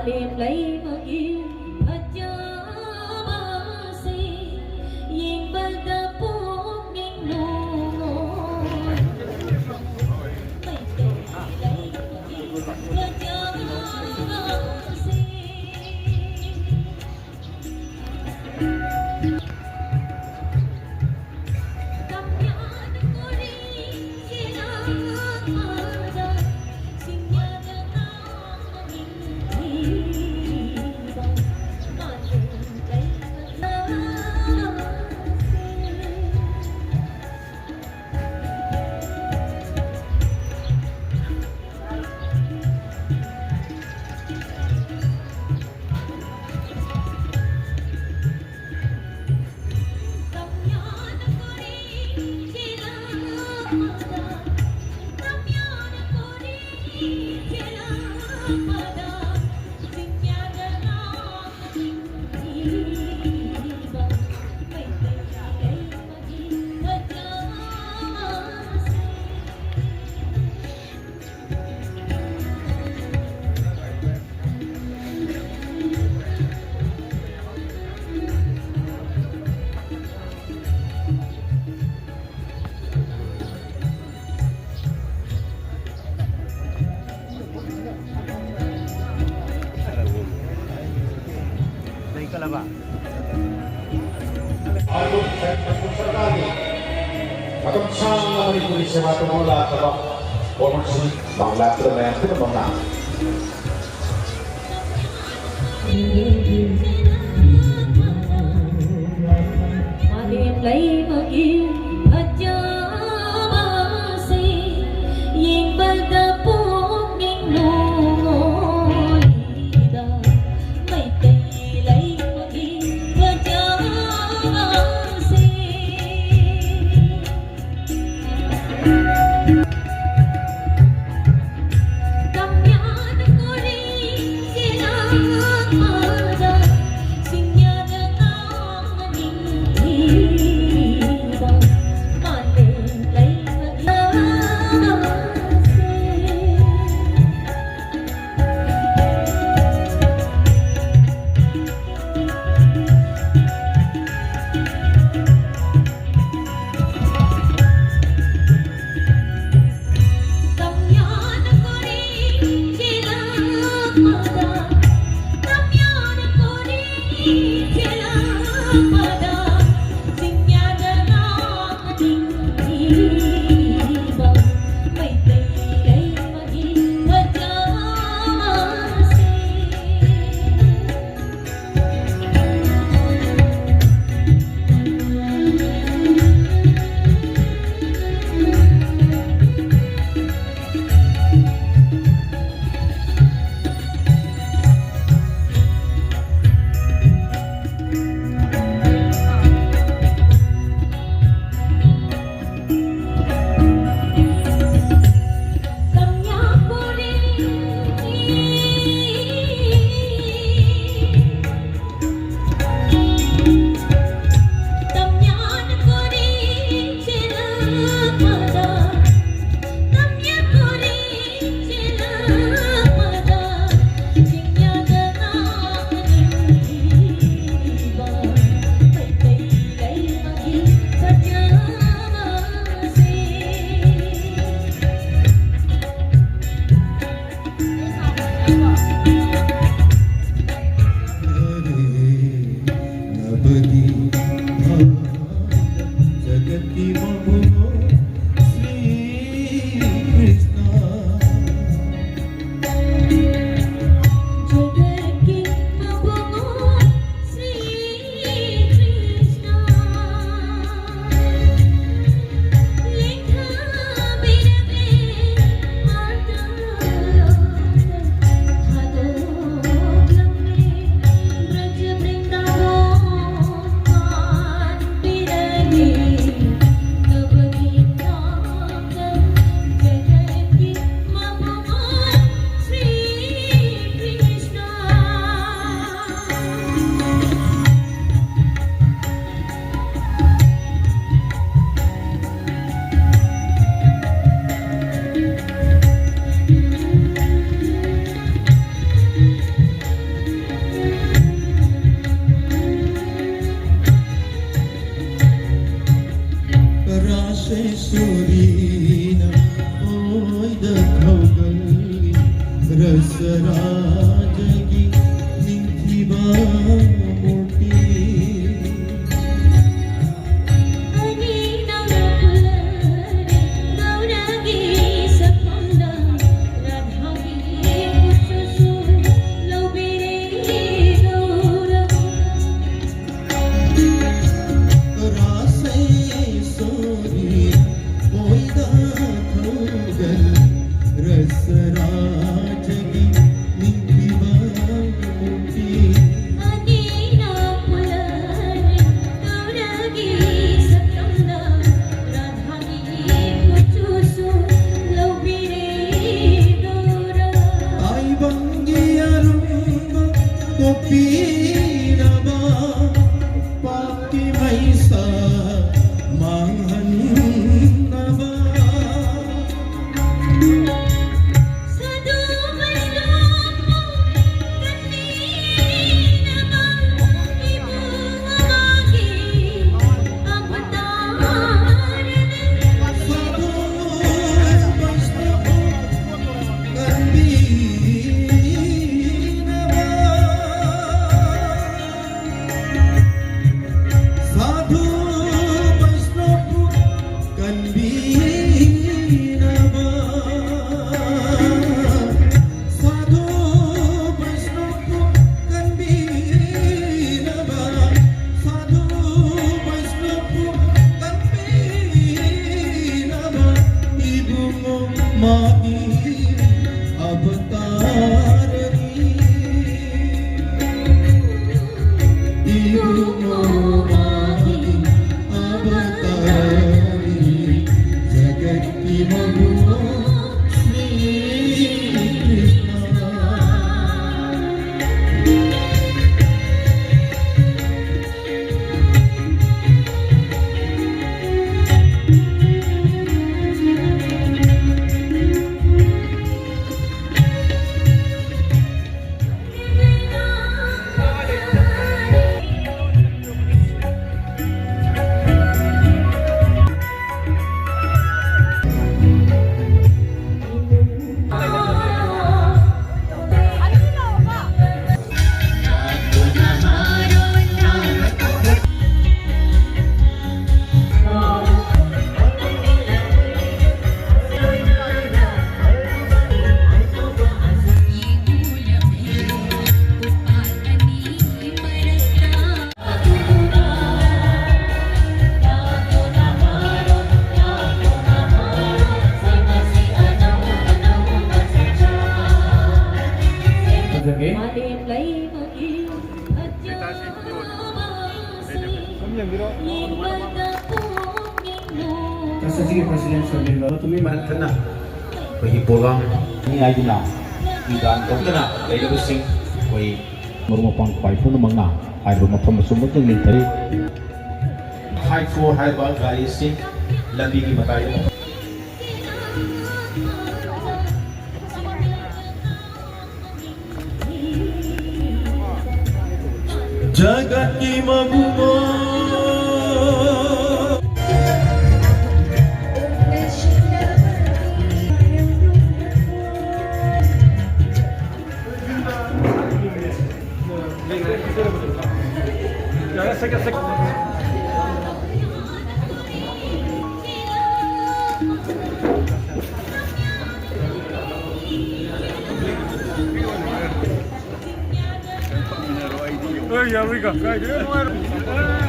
niềm lấy mà yêu thật nhớ si nhìn bên ta phố ninh nụ ngồi mày tự lấy mà yêu thật nhớ si cầm nhớ đừng có đi khi nào Kalaba. Alun sa pagpapagkali, matapsang naman ito sa mga tumula sa mga formaksi, mga lahat na yan, ito mga niềm lấy mà yêu thật nhớ si nhìn bên ta phố ninh nụ ngồi đời mày tự lấy mà yêu thật nhớ si cầm nhớ đừng có đi khi nào mà đời xin nhớ đừng có Hãy subscribe cho kênh Ghiền Mì Gõ để không bỏ lỡ ರಸರಾಜಗಿ ನಿಂತಿವ ಮೂರ್ತಿ Anina pulare gauragi sapanda radhagi kususu laubire gaura ರಾಸೈ ಸೋರಿ ಒಯ್ದ ಕೌಗಲ್ ರಸರಾಜಗಿ ನಿಂತಿವ ಮೂರ್ತಿ Anina pulare gauragi sapanda radhagi kususu laubire gaura ಆಯ್ ಬಂಗಿಯರುಂಬ ಕೊಪ್ಪೀರವ ಪಾಕಿ ಮೈಸ ಮಾಹನ್ನವ Sadu maslopo kanina ba ibu amagi avataran ಸಾಧು ವೈಷ್ಣವ ಕಂಬೀನವ ಸಾಧು ವೈಷ್ಣವ ಕಂಬೀನವ ಸಾಧು ವೈಷ್ಣವ ಕಂಬೀನವ ಸಾಧು ವೈಷ್ಣವ ಕಂಬೀನವ ಇಬು ಮಾಗಿ ಅವತಾರಣಿ ಇಬು ಮಾಗಿ ಅವತಾರಣಿ ಜಗತ್ತಿ ಮಗುವ Shri Krishna Malilay maging Kasi sige, President Sabino. तुम्ही म्हणत ना कोई बोला नहीं आई ना इदान को ना ले लो सिंह कोई मरुमपंग पाइपुन मंगना आई मफम सुमुत लिंथरी हाई फोर हाई बाल गाड़ी से लंबी की बताई ಜಗತ್ತಿ ಮಗುವ Yeah, we go. Right,